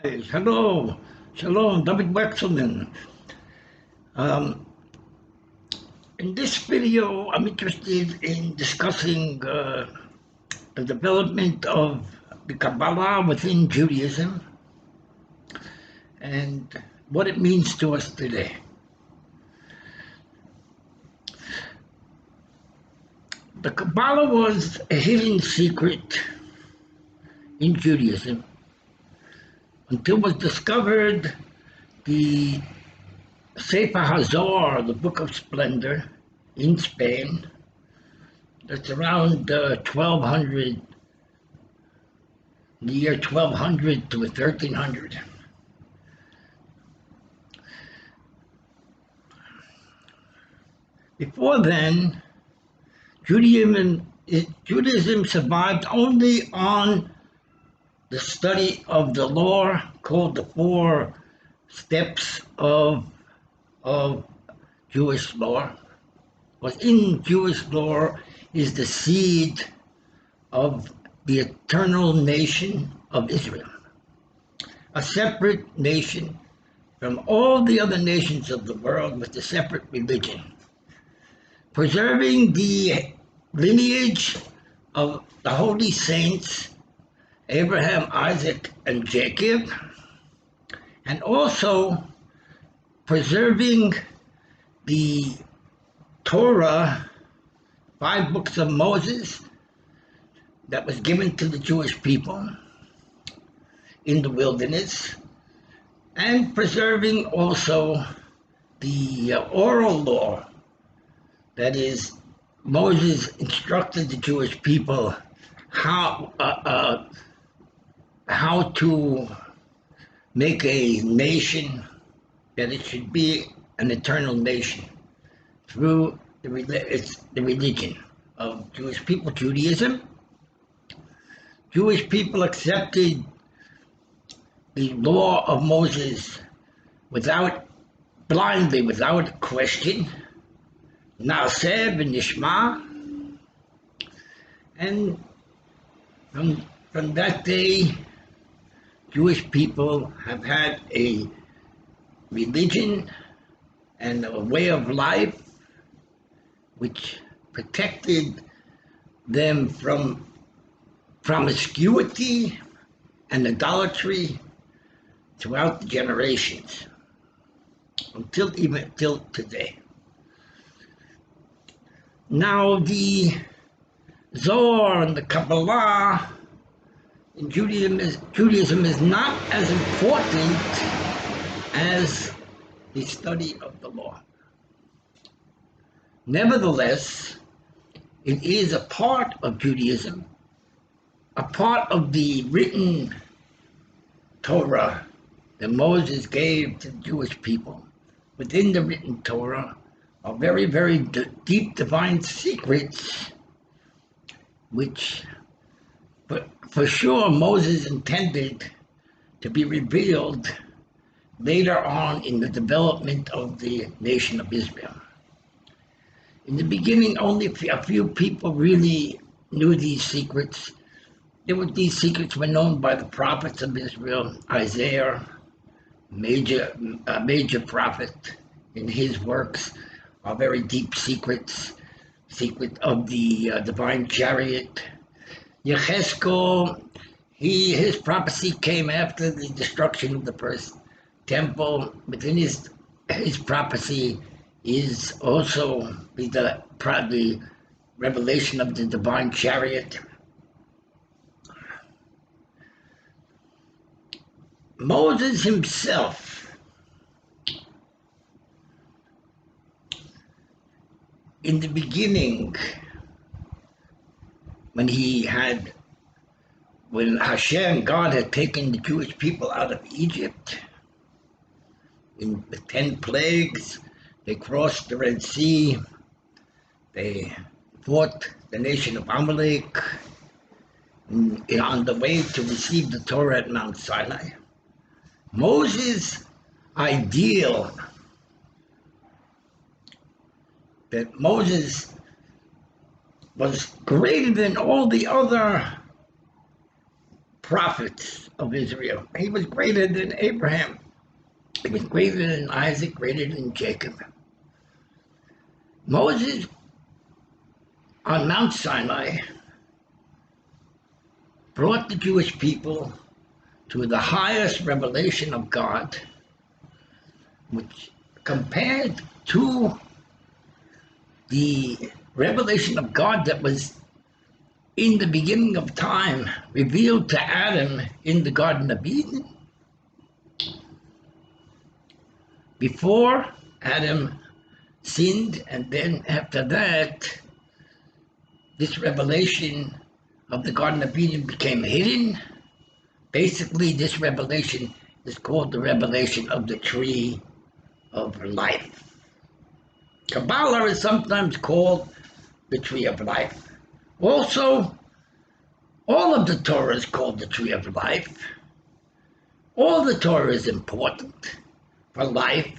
Hi, hello, shalom, David Wexelman. Um, in this video, I'm interested in discussing the development of the Kabbalah within Judaism and what it means to us today. The Kabbalah was a hidden secret in Judaism until it was discovered the Sefer Zohar, the Book of Splendor, in Spain. That's around 1200, the year 1200 to 1300. Before then, Judaism survived only on the study of the law called the four steps of Jewish law. Within Jewish law is the seed of the eternal nation of Israel, a separate nation from all the other nations of the world with a separate religion, preserving the lineage of the holy saints, Abraham, Isaac, and Jacob, and also preserving the Torah, 5 books of Moses that was given to the Jewish people in the wilderness, and preserving also the oral law. That is, Moses instructed the Jewish people how to make a nation, that it should be an eternal nation through the religion of Jewish people, Judaism. Jewish people accepted the law of Moses blindly, without question. Naaseh v'nishma, and from that day, Jewish people have had a religion and a way of life which protected them from promiscuity and idolatry throughout the generations, till today. Now, the Zohar and the Kabbalah in Judaism is not as important as the study of the law. Nevertheless, it is a part of Judaism, a part of the written Torah that Moses gave to the Jewish people. Within the written Torah are very, very deep divine secrets, which for sure Moses intended to be revealed later on in the development of the nation of Israel. In the beginning, only a few people really knew these secrets. These secrets were known by the prophets of Israel. Isaiah, a major prophet, in his works are very deep secrets. Secret of the divine chariot. Yechezkel, his prophecy came after the destruction of the first temple. Within his prophecy is also the revelation of the divine chariot. Moses himself, in the beginning, when Hashem, God, had taken the Jewish people out of Egypt in the 10 plagues, they crossed the Red Sea, they fought the nation of Amalek on the way to receive the Torah at Mount Sinai. Moses' ideal that Moses was greater than all the other prophets of Israel. He was greater than Abraham. He was greater than Isaac, greater than Jacob. Moses on Mount Sinai brought the Jewish people to the highest revelation of God, which compared to the revelation of God that was in the beginning of time, revealed to Adam in the Garden of Eden. Before Adam sinned, and then after that, this revelation of the Garden of Eden became hidden. Basically, this revelation is called the revelation of the tree of life. Kabbalah is sometimes called the tree of life. Also, all of the Torah is called the tree of life. All the Torah is important for life,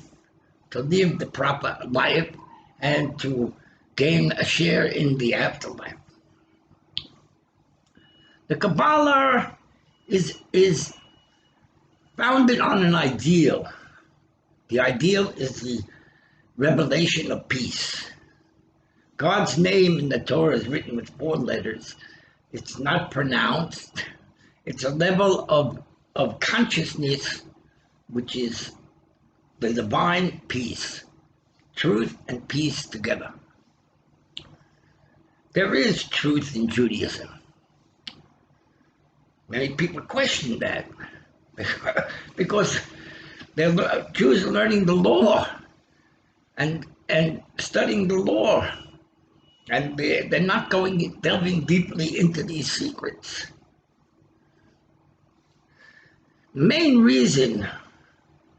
to live the proper life, and to gain a share in the afterlife. The Kabbalah is founded on an ideal. The ideal is the revelation of peace. God's name in the Torah is written with 4 letters. It's not pronounced. It's a level of consciousness, which is the divine peace, truth and peace together. There is truth in Judaism. Many people question that because Jews are learning the law and studying the law, and they're not delving deeply into these secrets. Main reason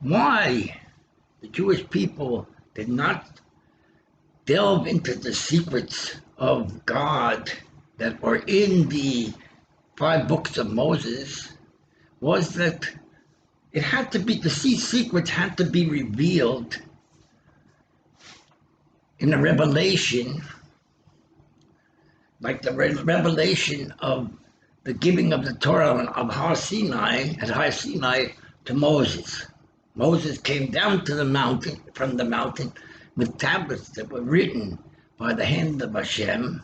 why the Jewish people did not delve into the secrets of God that were in the 5 books of Moses was that it had to be, the secrets had to be revealed in a revelation, like the revelation of the giving of the Torah of Har Sinai, at Har Sinai, to Moses. Moses came down to the mountain, from the mountain, with tablets that were written by the hand of Hashem.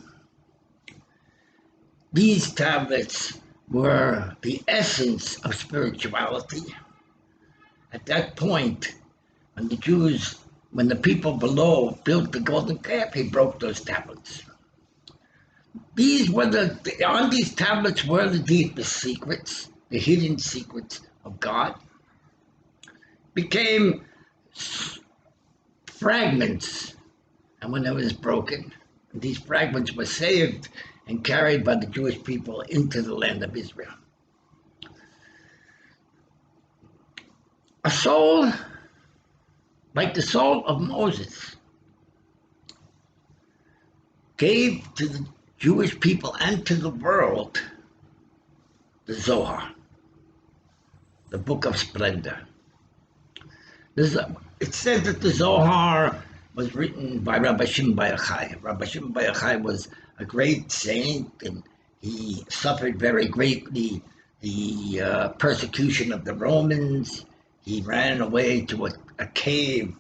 These tablets were the essence of spirituality. At that point, when the people below built the golden calf, he broke those tablets. On these tablets were the deepest secrets, the hidden secrets of God. Became fragments, and when it was broken, these fragments were saved and carried by the Jewish people into the land of Israel. A soul, like the soul of Moses, gave to the Jewish people and to the world the Zohar, the Book of Splendor. It said that the Zohar was written by Rabbi Shimon Bar Yochai. Rabbi Shimon Bar Yochai was a great saint, and he suffered very greatly the persecution of the Romans. He ran away to a cave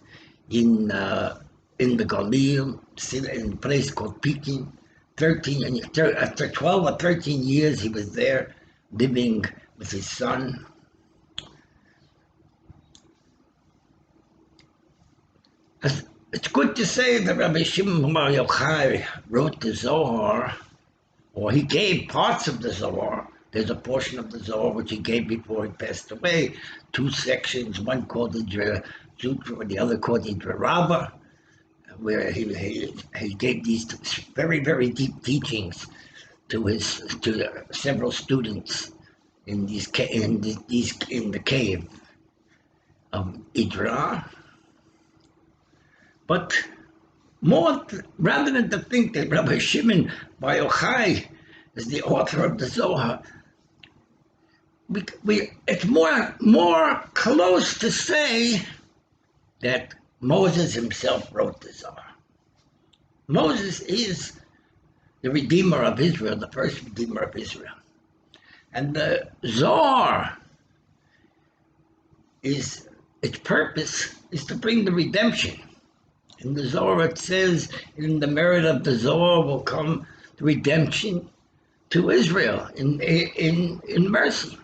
in the Galil, in a place called Pekin. After 12 or 13 years, he was there living with his son. It's good to say that Rabbi Shimon Bar Yochai wrote the Zohar, or he gave parts of the Zohar. There's a portion of the Zohar which he gave before he passed away. 2 sections, one called the Sutra, the other called the Rabbah, where he gave these very, very deep teachings to several students in the cave of Idra. But rather than to think that Rabbi Shimon Bar Yochai is the author of the Zohar, it's more close to say that Moses himself wrote the Zohar. Moses is the Redeemer of Israel, the first Redeemer of Israel. And the Zohar its purpose is to bring the redemption. In the Zohar it says, in the merit of the Zohar will come the redemption to Israel in mercy.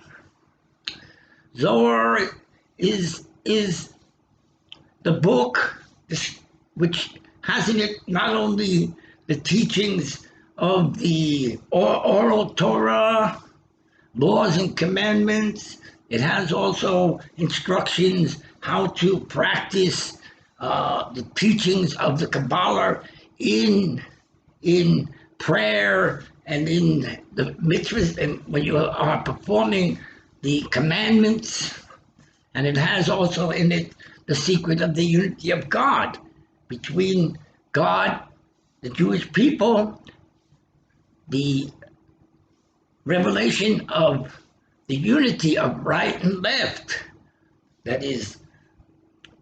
Zohar is the book which has in it not only the teachings of the oral Torah, laws and commandments. It has also instructions how to practice the teachings of the Kabbalah in prayer and in the mitzvahs, and when you are performing the commandments. And it has also in it the secret of the unity of God between God, the Jewish people, the revelation of the unity of right and left. That is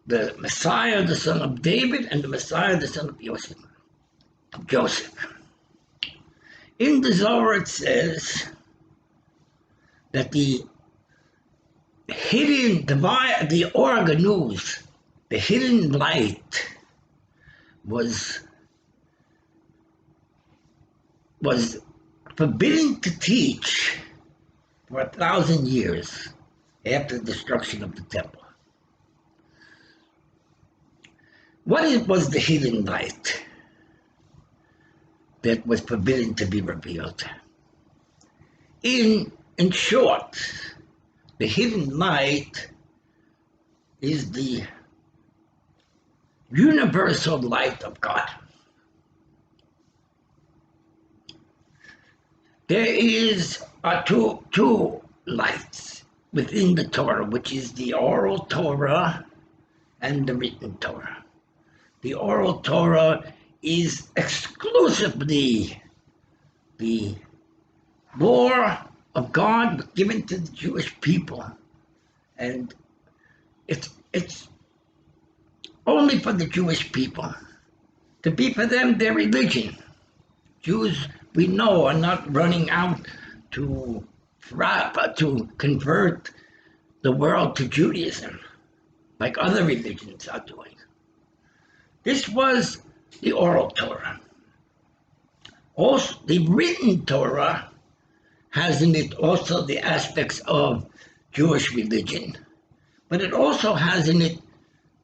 the Messiah, the son of David, and the Messiah, the son of Joseph. In the Zohar it says that the hidden, the organuz, the hidden light was forbidden to teach for 1,000 years after the destruction of the temple. What was the hidden light that was forbidden to be revealed? In short, the hidden light is the universal light of God. There is two lights within the Torah, which is the oral Torah and the written Torah. The oral Torah is exclusively the law of God given to the Jewish people, and it's only for the Jewish people to be for them their religion. Jews, we know, are not running out to convert the world to Judaism like other religions are doing. This was the oral Torah. Also, the written Torah has in it also the aspects of Jewish religion, but it also has in it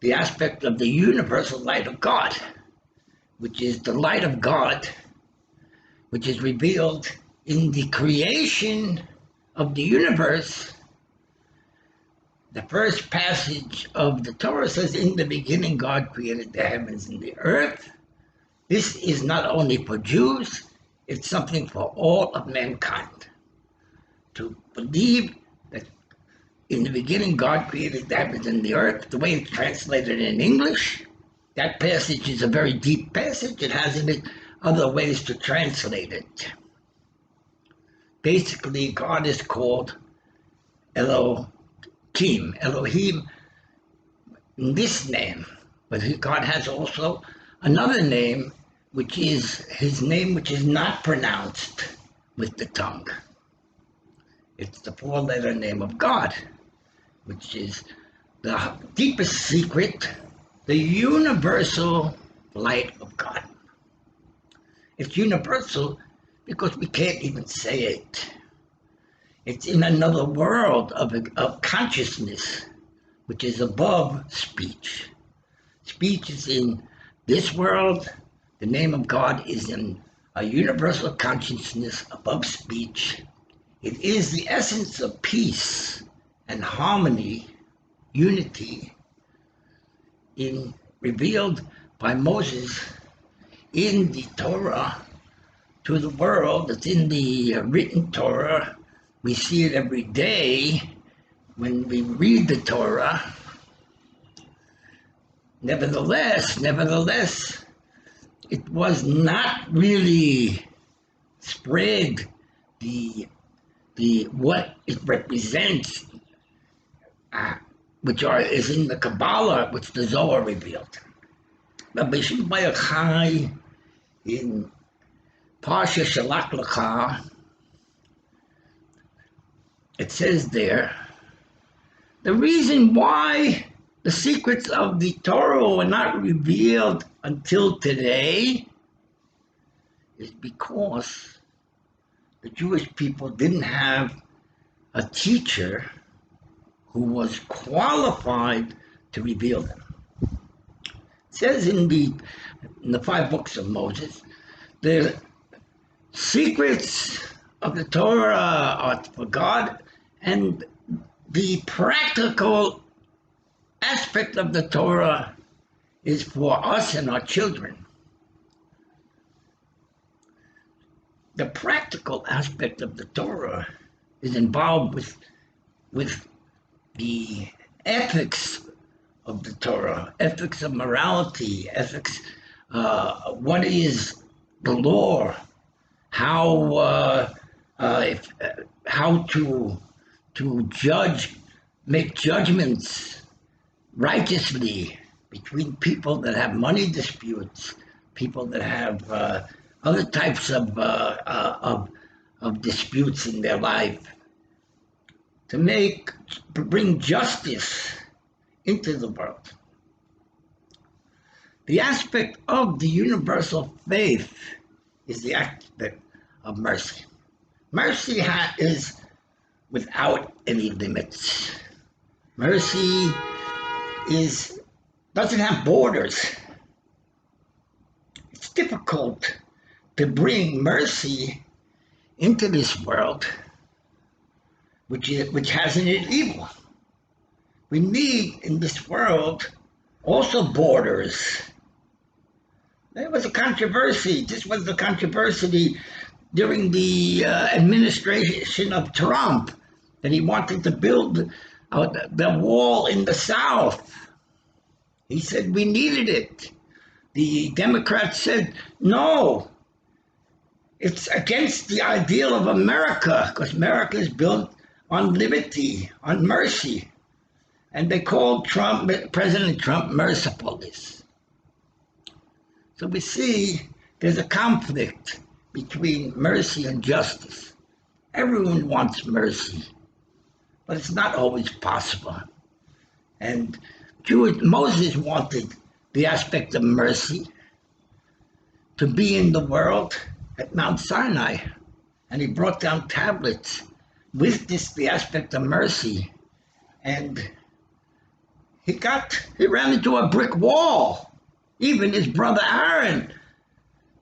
the aspect of the universal light of God, which is the light of God, which is revealed in the creation of the universe. The first passage of the Torah says, in the beginning God created the heavens and the earth. This is not only for Jews, it's something for all of mankind. To believe that in the beginning God created the heavens and the earth, the way it's translated in English, that passage is a very deep passage. It has in it other ways to translate it. Basically, God is called Elohim, in this name, but God has also another name, which is his name, which is not pronounced with the tongue. It's the four-letter name of God, which is the deepest secret, the universal light of God. It's universal because we can't even say it. It's in another world of consciousness, which is above speech. Speech is in this world. The name of God is in a universal consciousness above speech. It is the essence of peace and harmony, unity, revealed by Moses in the Torah to the world. It's in the written Torah. We see it every day when we read the Torah. Nevertheless, it was not really spread the what it represents, is in the Kabbalah, which the Zohar revealed. Rabbi Shimon Bar Yochai in Parsha Shalach Lecha it says there, the reason why the secrets of the Torah were not revealed until today is because the Jewish people didn't have a teacher who was qualified to reveal them. It says in the 5 books of Moses, the secrets of the Torah are for God, and the practical aspect of the Torah is for us and our children. The practical aspect of the Torah is involved with the ethics of the Torah, ethics of morality, ethics, what is the law, how to judge, make judgments righteously between people that have money disputes, people that have other types of disputes in their life, to bring justice into the world. The aspect of the universal faith is the aspect of mercy. Mercy is without any limits. Mercy doesn't have borders. It's difficult to bring mercy into this world, which has in it evil. We need in this world also borders. There was a controversy. This was the controversy during the administration of Trump, that he wanted to build the wall in the South. He said we needed it. The Democrats said, no, it's against the ideal of America, because America is built on liberty, on mercy. And they called President Trump mercifulness. So we see there's a conflict between mercy and justice. Everyone wants mercy, but it's not always possible. And Moses wanted the aspect of mercy to be in the world at Mount Sinai, and he brought down tablets with the aspect of mercy, and he ran into a brick wall. Even his brother Aaron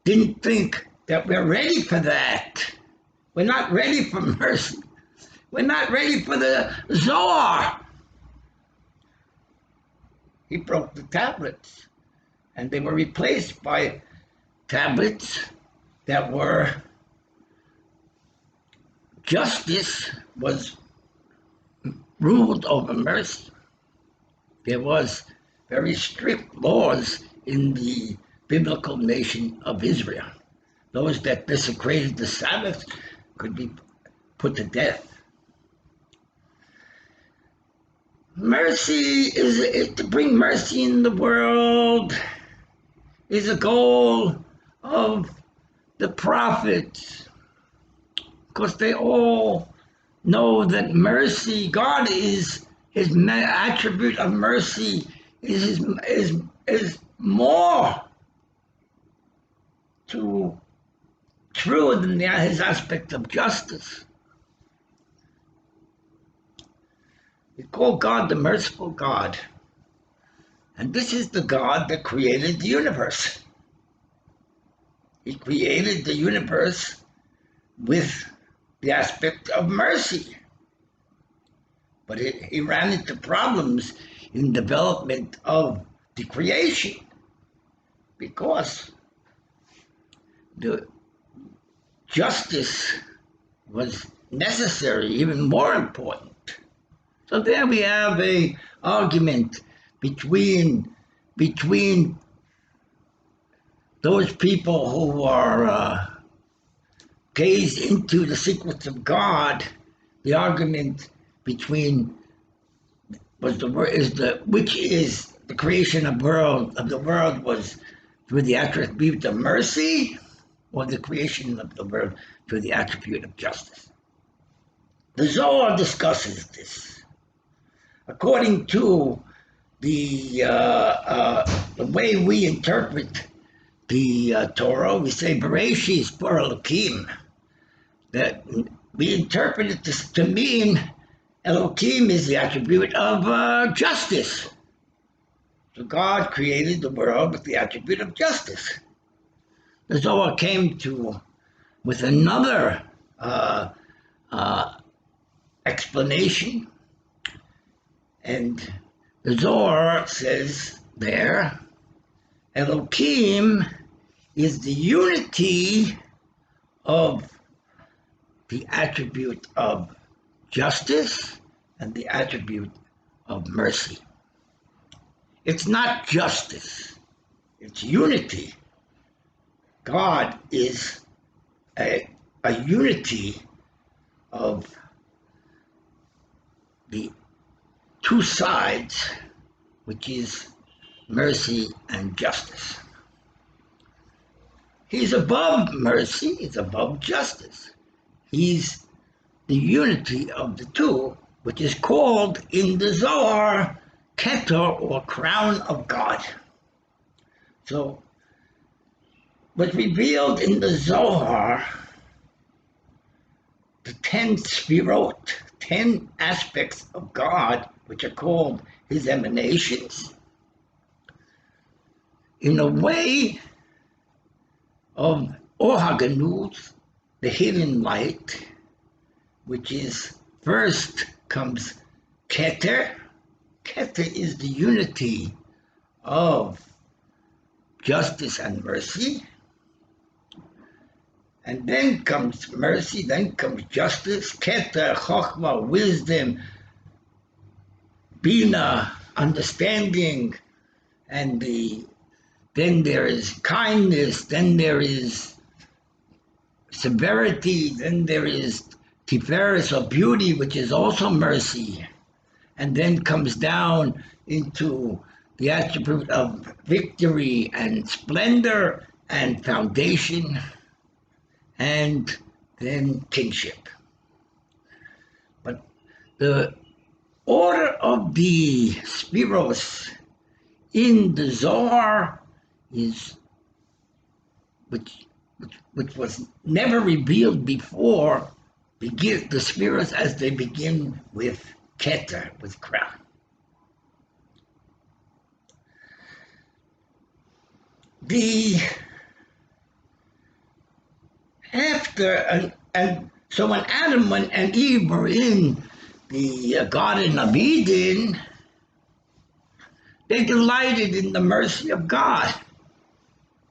didn't think that we're ready for that. We're not ready for mercy. We're not ready for the Zohar. He broke the tablets, and they were replaced by tablets that were justice was ruled over mercy. There was very strict laws in the biblical nation of Israel. Those that desecrated the Sabbath could be put to death. Mercy is to bring mercy in the world is a goal of the prophets, because they all know that mercy, God is his attribute of mercy is more true than his aspect of justice. We call God the merciful God. And this is the God that created the universe. He created the universe with the aspect of mercy. But he ran into problems in development of the creation, because the justice was necessary, even more important. So there we have a argument between those people who are gaze into the secrets of God. The argument between which is the creation of the world was through the attribute of mercy, or the creation of the world through the attribute of justice. The Zohar discusses this. According to the way we interpret the Torah, we say Bereshis bara Elokim. That we interpret it to mean Elokim is the attribute of justice. So God created the world with the attribute of justice. The Zohar came with another explanation, and the Zohar says there, Elokim is the unity of the attribute of justice and the attribute of mercy. It's not justice, it's unity. God is a unity of the two sides, which is mercy and justice. He's above mercy, he's above justice. He's the unity of the two, which is called in the Zohar Keter, or crown of God. So, what's revealed in the Zohar, the 10 Sfirot, 10 aspects of God, which are called his emanations, in a way of Or HaGanuz, the hidden light, which is first comes Keter. Keter is the unity of justice and mercy. And then comes mercy, then comes justice, Keter, Chokhmah, wisdom, Bina, understanding, and then there is kindness, then there is severity, then there is Tiferes, or beauty, which is also mercy, and then comes down into the attribute of victory and splendor and foundation, and then kingship. But the order of the Spiros in the Zohar is, which was never revealed before, the Spiros as they begin with Keter, with crown. So when Adam and Eve were in the Garden of Eden, they delighted in the mercy of God.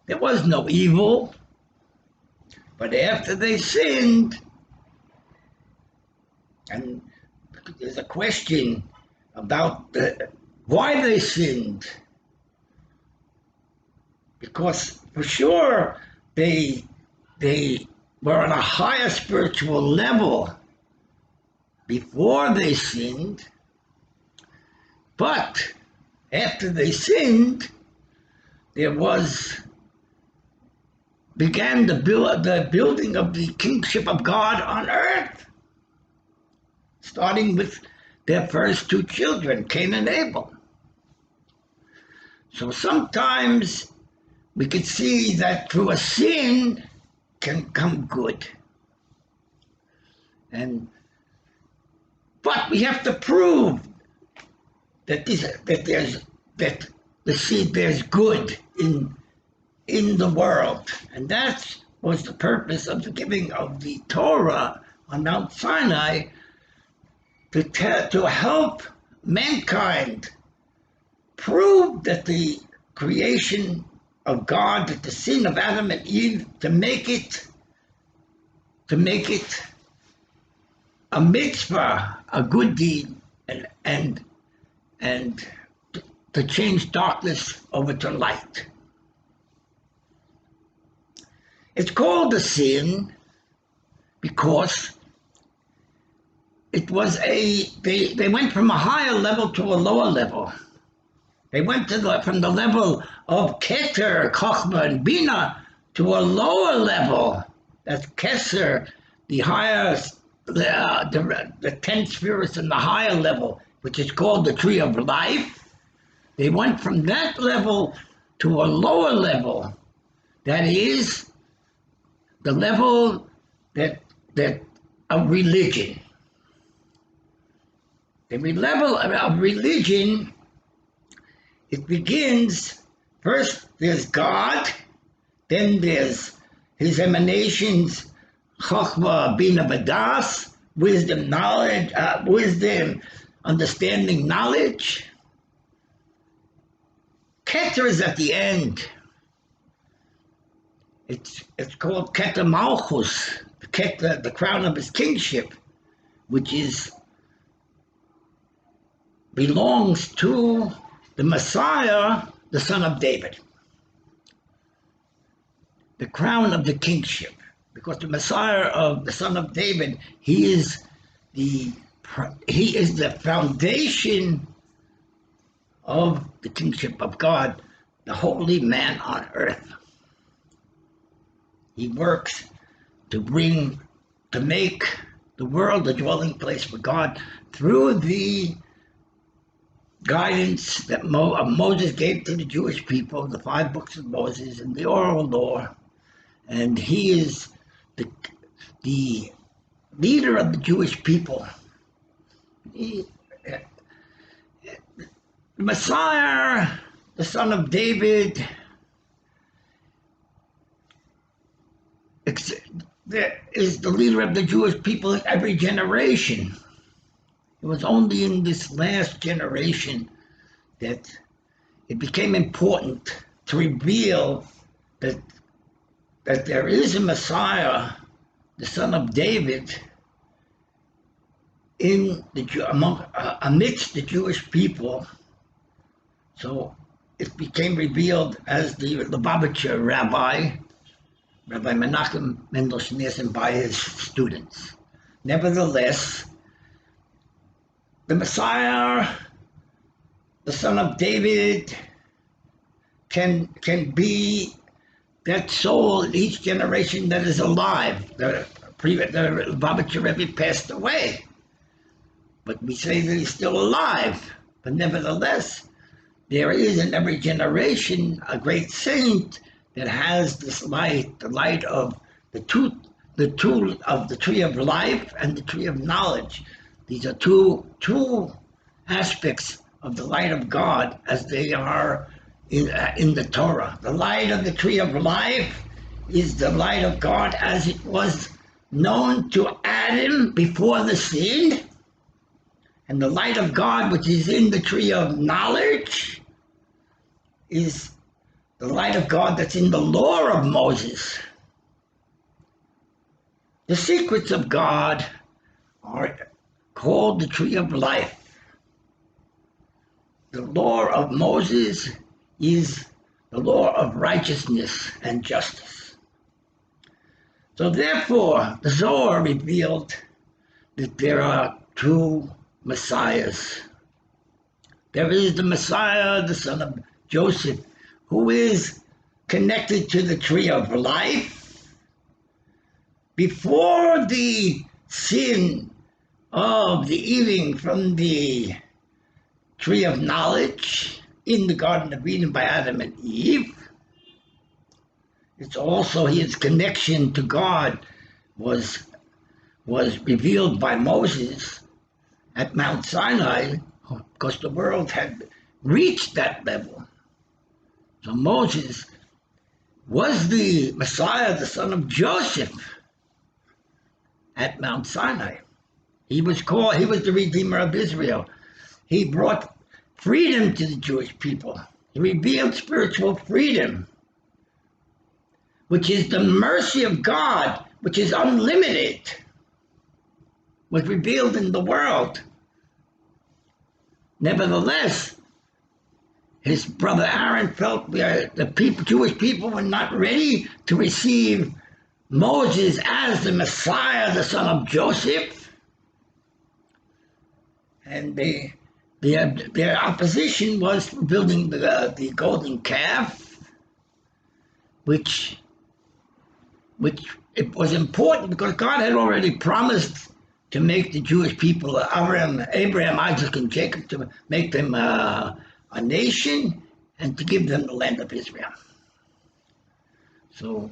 There was no evil. But after they sinned, and there's a question about why they sinned. Because for sure they were on a higher spiritual level before they sinned, but after they sinned, began the building of the kingship of God on earth, starting with their first two children, Cain and Abel. So sometimes we could see that through a sin can come good. But we have to prove that there's good in the world. And that was the purpose of the giving of the Torah on Mount Sinai, to help mankind prove that the creation of God, that the sin of Adam and Eve, to make it a mitzvah, a good deed, and to change darkness over to light. It's called a sin because it was they went from a higher level to a lower level. They went from the level of Keter, Chokhmah, and Bina to a lower level. That's Keser, the higher the 10 spirits in the higher level, which is called the tree of life. They went from that level to a lower level, that is the level that of religion. The level of religion, it begins first. There's God, then there's His emanations, Chokhmah, Bina, Vadas, wisdom, knowledge, understanding, knowledge. Keter is at the end. It's called Keter Malchus, Keter, the crown of his kingship, which belongs to the Messiah, the son of David. The crown of the kingship, because the Messiah of the son of David, he is the foundation of the kingship of God, the holy man on earth. He works to make the world a dwelling place for God through the guidance that Moses gave to the Jewish people, the 5 books of Moses and the oral law. And he is the leader of the Jewish people. The Messiah, the son of David, is the leader of the Jewish people in every generation. It was only in this last generation that it became important to reveal that there is a Messiah, the son of David, amidst the Jewish people. So it became revealed as the Lubavitcher Rabbi Menachem Mendel Schneerson, by his students. Nevertheless, the Messiah, the son of David, can be that soul in each generation that is alive. The Lubavitcher Rebbe passed away, but we say that he's still alive. But nevertheless, there is in every generation a great saint that has this light, the light of the two of the tree of life and the tree of knowledge. These are two aspects of the light of God as they are in the Torah. The light of the tree of life is the light of God as it was known to Adam before the sin. And the light of God, which is in the tree of knowledge, is the light of God that's in the law of Moses. The secrets of God are called the tree of life. The law of Moses is the law of righteousness and justice. So therefore, the Zohar revealed that there are 2 Messiahs. There is the Messiah, the son of Joseph, who is connected to the tree of life. Before the sin of the eating from the tree of knowledge in the Garden of Eden by Adam and Eve, it's also his connection to God was revealed by Moses at Mount Sinai, because the world had reached that level. So Moses was the Messiah, the son of Joseph, at Mount Sinai. He was the Redeemer of Israel. He brought freedom to the Jewish people. He revealed spiritual freedom, which is the mercy of God, which is unlimited, was revealed in the world. Nevertheless, his brother Aaron felt the Jewish people were not ready to receive Moses as the Messiah, the son of Joseph, and their opposition was building the golden calf, which it was important because God had already promised to make the Jewish people, Abraham, Isaac, and Jacob, to make them a nation and to give them the land of Israel. So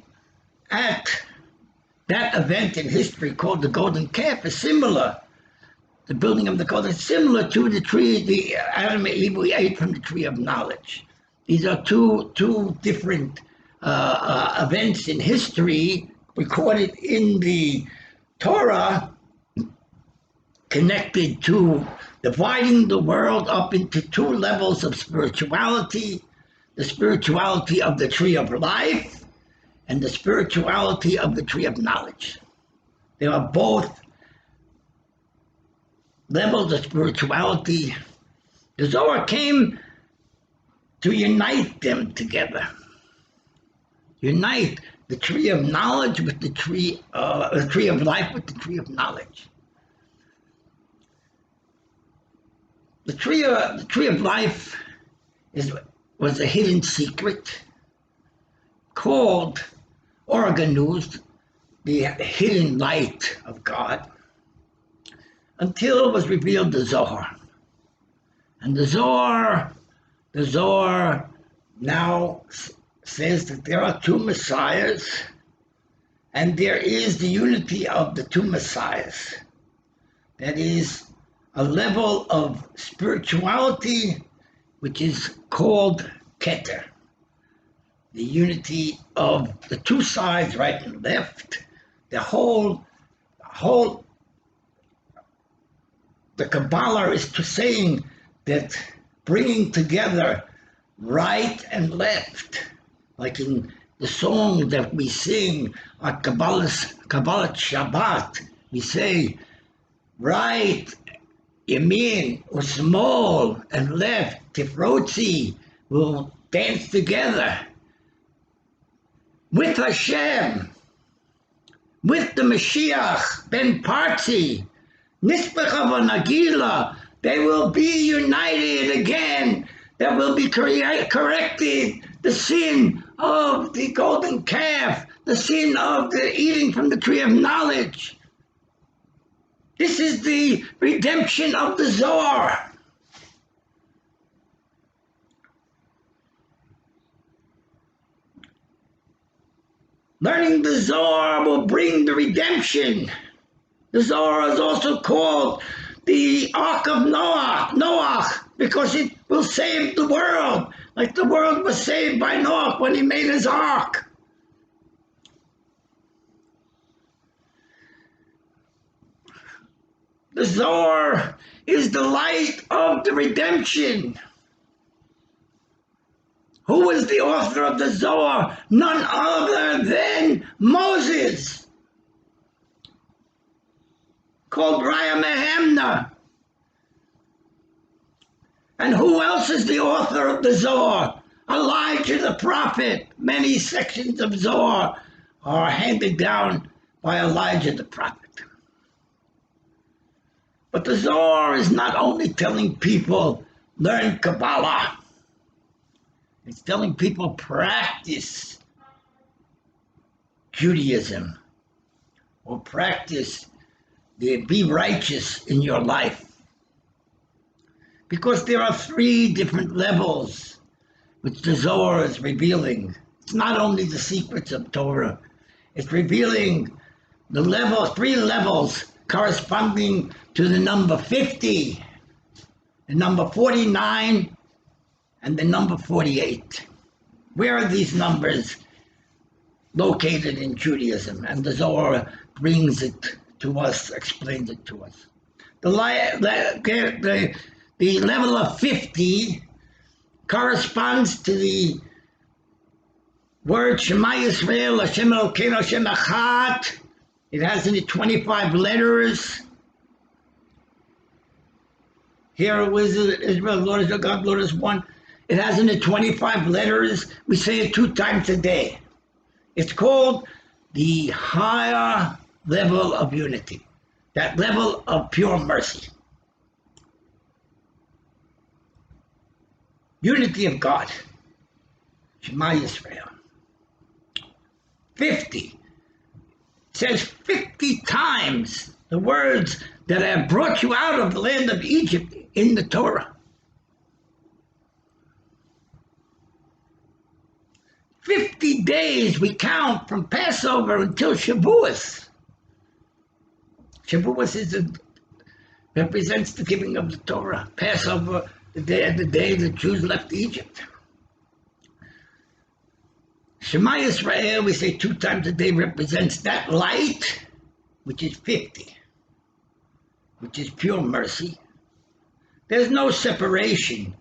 at that event in history called the Golden Calf is similar. The building of the golden is similar to the tree, the Adam and Eve ate from the tree of knowledge. These are two different events in history recorded in the Torah, connected to dividing the world up into two levels of spirituality: the spirituality of the tree of life and the spirituality of the tree of knowledge. They are both levels of spirituality. The Zohar came to unite them together. Unite the tree of knowledge with the tree of life with the tree of knowledge. The tree of life was a hidden secret called Organuz, the hidden light of God, until it was revealed the Zohar. And the Zohar now says that there are two messiahs, and there is the unity of the two messiahs. That is a level of spirituality which is called Keter, the unity of the two sides, right and left. The Kabbalah is to saying that bringing together right and left, like in the song that we sing at Kabbalah Shabbat, we say right, Yamin, or small, and left, Tifrotzi, will dance together with Hashem, with the Mashiach, Ben Parzi, Nispecha v'Nagila. They will be united again. That will be corrected. The sin of the golden calf, the sin of the eating from the tree of knowledge. This is the redemption of the Zohar. Learning the Zohar will bring the redemption. The Zohar is also called the Ark of Noah, because it will save the world, like the world was saved by Noah when he made his ark. The Zohar is the light of the redemption. Who is the author of the Zohar? None other than Moses, called Raya Mehemna. And who else is the author of the Zohar? Elijah the prophet. Many sections of Zohar are handed down by Elijah the prophet. But the Zohar is not only telling people, learn Kabbalah. It's telling people, practice Judaism, or practice be righteous in your life. Because there are three different levels which the Zohar is revealing. It's not only the secrets of Torah, it's revealing the three levels corresponding to the number 50, the number 49, and the number 48. Where are these numbers located in Judaism? And the Zohar brings it to us, explains it to us. The level of 50 corresponds to the word Shema Yisrael, Hashem Elokeinu, Hashem Echad. It has in it 25 letters. Hear, O Israel, Lord is your God, Lord is one. It has in it 25 letters. We say it 2 times a day. It's called the higher level of unity, that level of pure mercy. Unity of God. Shema Yisrael. 50. It says 50 times The words that have brought you out of the land of Egypt in the Torah. 50 days we count from Passover until Shavuos. Shavuos represents the giving of the Torah. Passover, the day the Jews left Egypt. Shema Yisrael, we say 2 times a day, represents that light, which is 50, which is pure mercy. There's no separation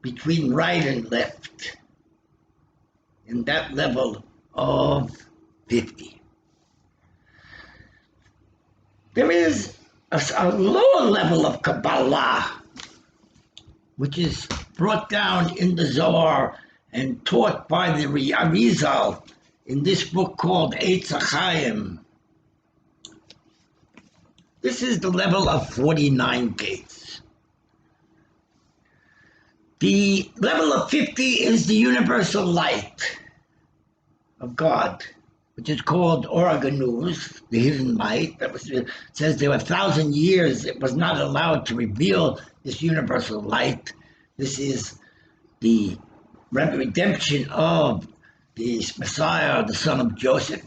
between right and left in that level of 50. There is a lower level of Kabbalah, which is brought down in the Zohar and taught by the Arizal in this book called Eitz HaChaim. This is the level of 49 gates. The level of 50 is the universal light of God, which is called Oraganuz, the hidden light. It says there were 1,000 years it was not allowed to reveal this universal light. This is the redemption of the Messiah, the son of Joseph.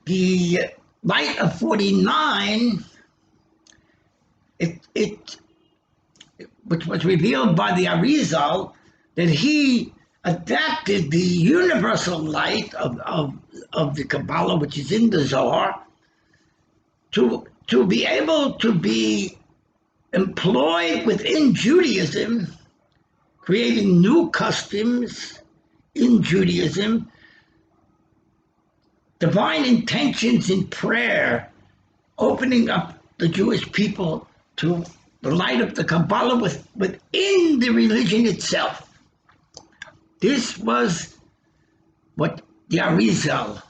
The light of 49, which was revealed by the Arizal, that he adapted the universal light of the Kabbalah, which is in the Zohar, to be able to be employed within Judaism, creating new customs in Judaism, divine intentions in prayer, opening up the Jewish people to the light of the Kabbalah within the religion itself. This was what the Arizal,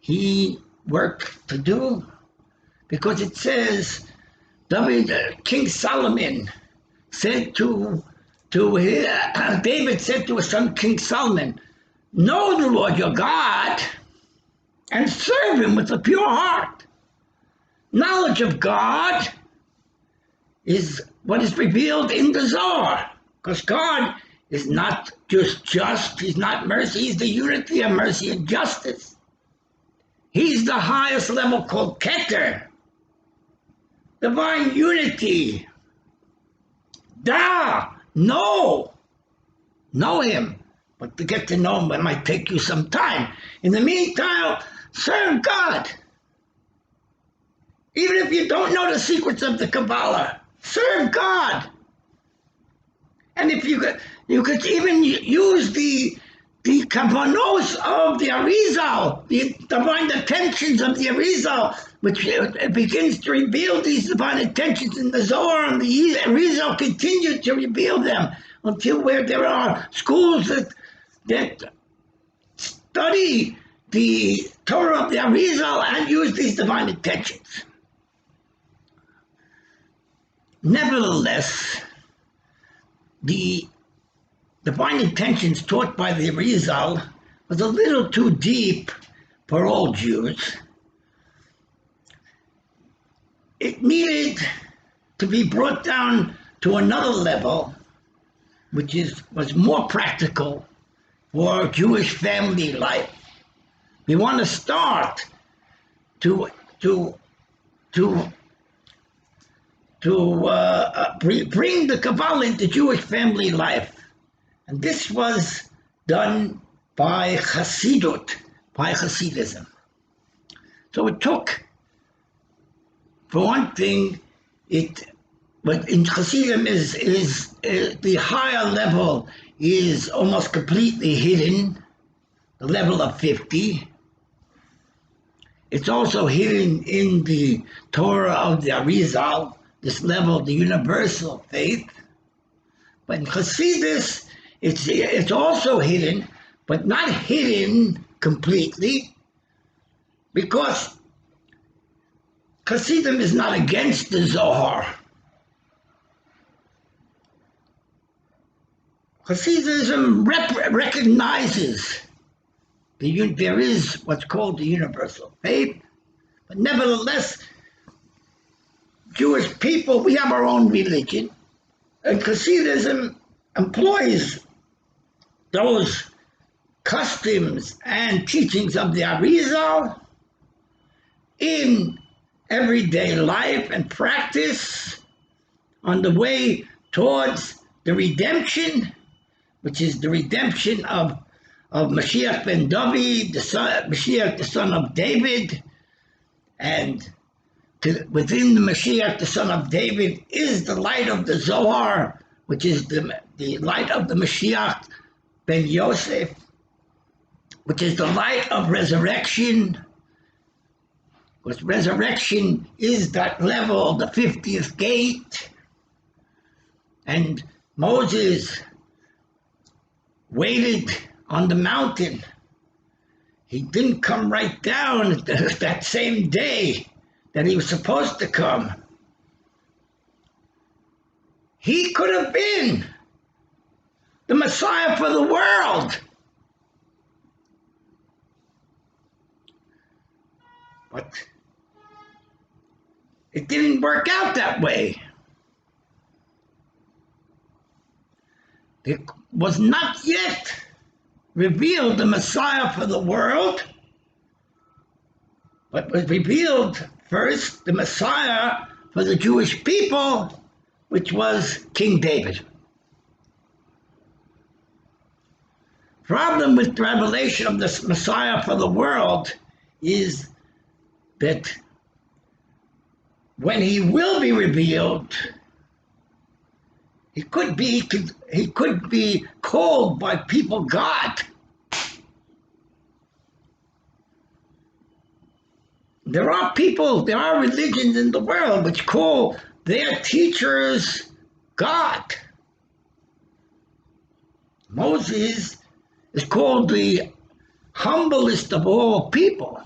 he worked to do, because it says, King Solomon said David said to his son King Solomon, know the Lord your God and serve him with a pure heart. Knowledge of God is what is revealed in the Zohar, because God is not just, he's not mercy, he's the unity of mercy and justice. He's the highest level called Keter, divine unity. Know him. But to get to know him, it might take you some time. In the meantime, serve God. Even if you don't know the secrets of the Kabbalah, serve God. And if you could even use the kavanos of the Arizal, the divine intentions of the Arizal, which it begins to reveal these divine intentions in the Zohar, and the Arizal continued to reveal them until where there are schools that study the Torah of the Arizal and use these divine intentions. Nevertheless, the divine intentions taught by the Arizal was a little too deep for all Jews. It needed to be brought down to another level, which was more practical for Jewish family life. We want to start to bring the Kabbalah into Jewish family life. And this was done by Hasidut, by Hasidism. So it took, for one thing, but in Hasidism is the higher level is almost completely hidden, the level of 50. It's also hidden in the Torah of the Arizal, this level of the universal faith. But in Hasidus, it's also hidden, but not hidden completely, because Hasidism is not against the Zohar. Hasidism recognizes There is what's called the universal faith, but nevertheless, Jewish people, we have our own religion, and Hasidism employs those customs and teachings of the Arizal in everyday life and practice on the way towards the redemption, which is the redemption of Mashiach ben David, Mashiach the son of David, and within the Mashiach the son of David is the light of the Zohar, which is the light of the Mashiach ben Yosef, which is the light of resurrection. Because resurrection is that level, the 50th gate. And Moses waited on the mountain. He didn't come right down that same day that he was supposed to come. He could have been the Messiah for the world. But it didn't work out that way. It was not yet revealed the Messiah for the world, but was revealed first the Messiah for the Jewish people, which was King David. Problem with the revelation of this Messiah for the world is that when he will be revealed, he could be called by people God. There are religions in the world which call their teachers God. Moses is called the humblest of all people.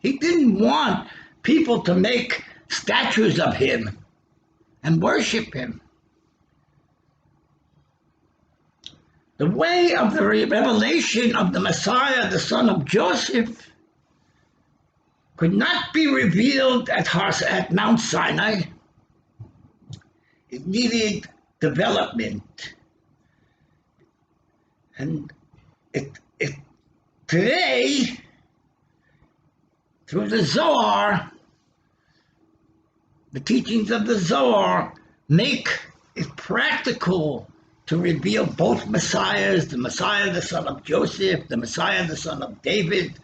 He didn't want people to make statues of him and worship him. The way of the revelation of the Messiah, the son of Joseph, could not be revealed at Mount Sinai. It needed development. And today, through the Zohar, the teachings of the Zohar make it practical to reveal both Messiahs, the Messiah, the son of Joseph, the Messiah, the son of David.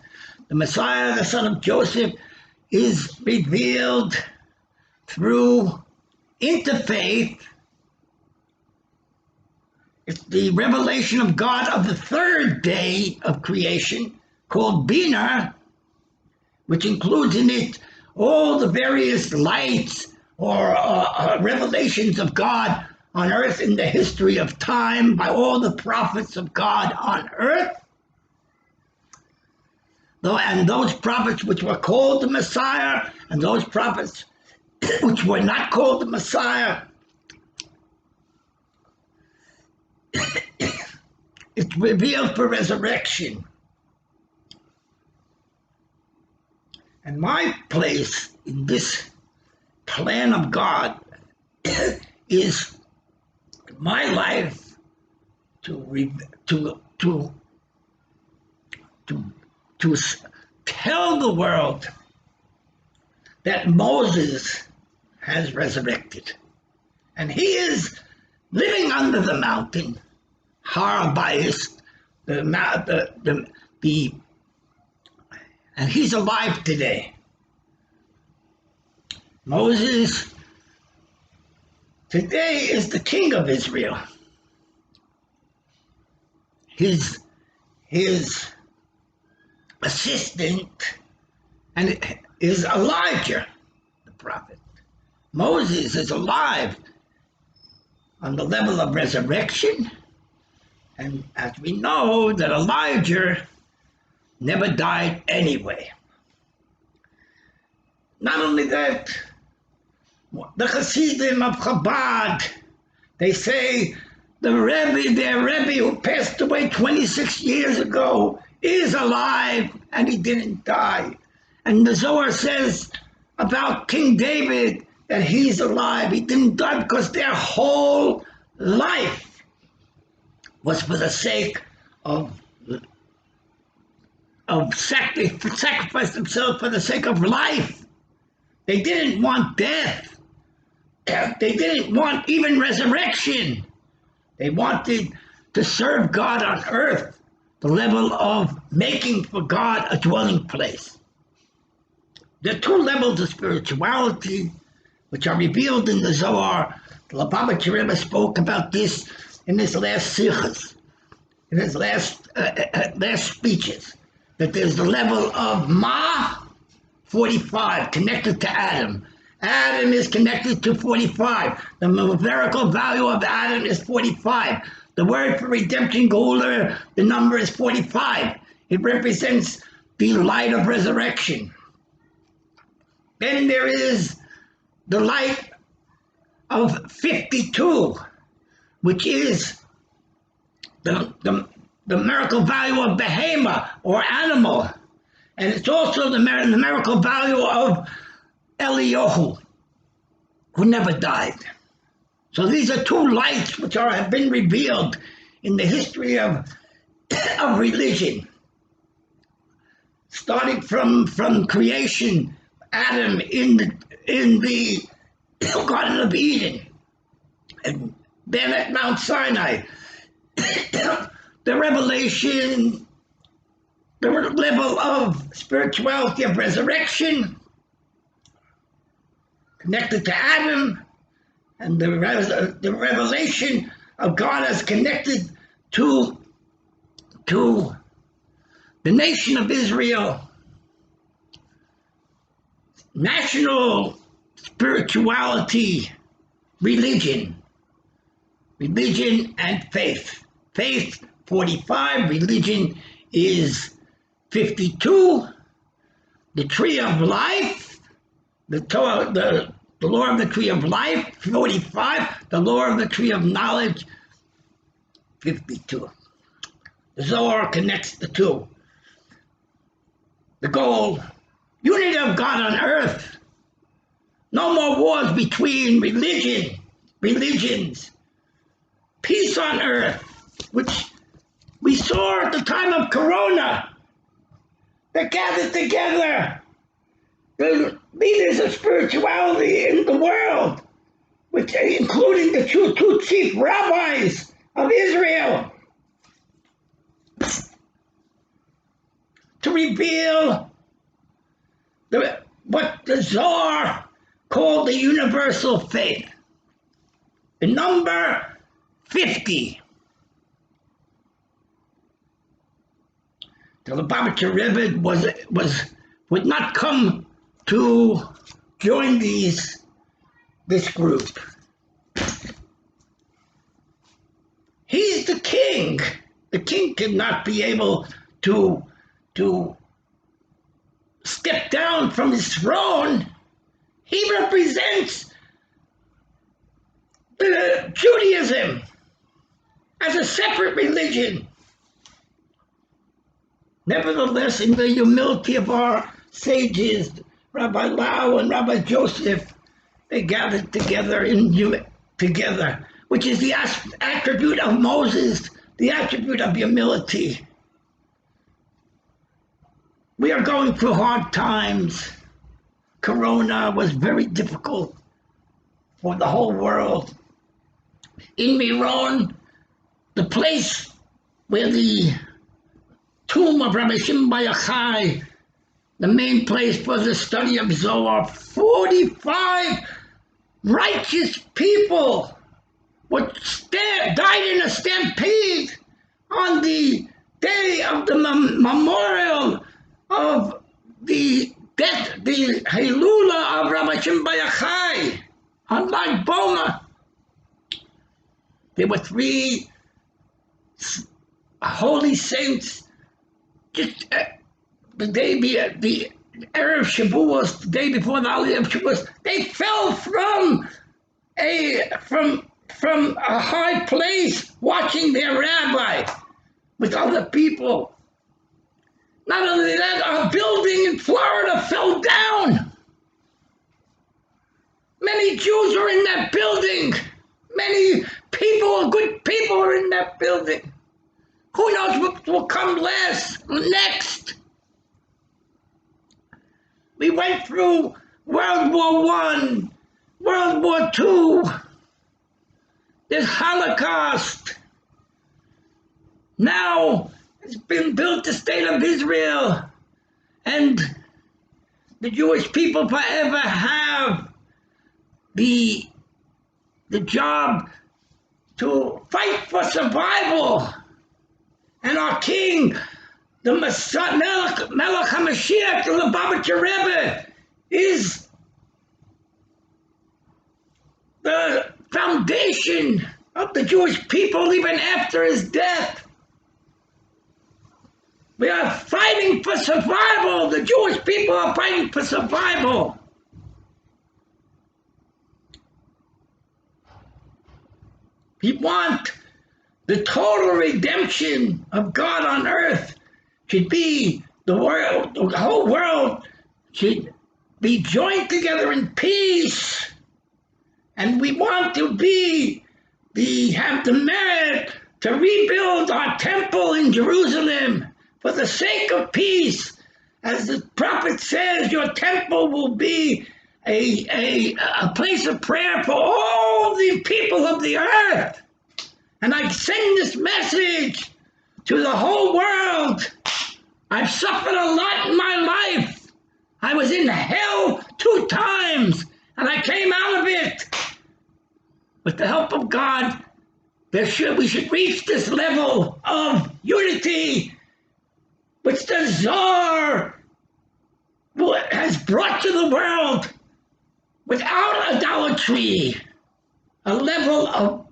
The Messiah, the son of Joseph, is revealed through interfaith. It's the revelation of God of the third day of creation, called Bina, which includes in it all the various lights or revelations of God on earth in the history of time by all the prophets of God on earth. And those prophets which were called the Messiah, and those prophets which were not called the Messiah, it's revealed for resurrection. And my place in this plan of God is my life to tell the world that Moses has resurrected. And he is living under the mountain, Har Bayis, and he's alive today. Moses today is the king of Israel. His assistant and is Elijah, the prophet. Moses is alive on the level of resurrection, and as we know that Elijah never died anyway. Not only that, the Hasidim of Chabad, they say their Rebbe who passed away 26 years ago is alive and he didn't die. And the Zohar says about King David that he's alive. He didn't die because their whole life was for the sake of sacrifice themselves for the sake of life. They didn't want death. They didn't want even resurrection. They wanted to serve God on earth, the level of making for God a dwelling place. There are two levels of spirituality which are revealed in the Zohar. The Lubavitcher Rebbe spoke about this in his last sichos, in his last speeches, that there's the level of Ma, 45, connected to Adam. Adam is connected to 45. The numerical value of Adam is 45. The word for redemption, Geula, the number is 45. It represents the light of resurrection. Then there is the light of 52, which is the numerical value of Behema, or animal. And it's also the numerical value of Eliyahu, who never died. So these are two lights which have been revealed in the history of religion. Starting from creation, Adam in the Garden of Eden, and then at Mount Sinai, the revelation, the level of spirituality of resurrection, connected to Adam, and the revelation of God as connected to the nation of Israel, national spirituality, religion and faith. Faith, 45, religion is 52, the tree of life, the law of the tree of life, 45, the law of the tree of knowledge, 52. The Zohar connects the two. The goal, unity of God on earth. No more wars between religions. Peace on earth, which we saw at the time of Corona. They gathered together, the leaders of spirituality in the world, which including the two chief rabbis of Israel, to reveal what the Zohar called the universal faith. The number 50. The Lubavitcher Rebbe would not come to join this group. He's the king. The king cannot be able to step down from his throne. He represents Judaism as a separate religion. Nevertheless, in the humility of our sages, Rabbi Lau and Rabbi Joseph, they gathered together which is the attribute of Moses, the attribute of humility. We are going through hard times. Corona was very difficult for the whole world. In Miron, the place where the tomb of Rabbi Shimon Bar Yochai, the main place for the study of Zohar, 45 righteous people died in a stampede on the day of the memorial of the death, the Hilula of Rabbi Shimon Bar Yochai on Lag Boma. There were 3 holy saints. Just the Erev Shavuos, the day before the holiday of Shavuos, they fell from a high place, watching their rabbi with other people. Not only that, a building in Florida fell down. Many Jews are in that building. Many people, good people, are in that building. Who knows what will come next? We went through World War One, World War Two, this Holocaust. Now it's been built the state of Israel, and the Jewish people forever have the job to fight for survival. And our king, the Messiah, Melech HaMashiach, the Lubavitcher Rebbe, is the foundation of the Jewish people even after his death. We are fighting for survival. The Jewish people are fighting for survival. We want the total redemption of God on earth. Should be the whole world should be joined together in peace. And we want to have the merit to rebuild our temple in Jerusalem for the sake of peace. As the prophet says, your temple will be a place of prayer for all the people of the earth. And I send this message to the whole world. I've suffered a lot in my life. I was in hell 2 times, and I came out of it. With the help of God, we should reach this level of unity, which the Zohar has brought to the world without idolatry, a level of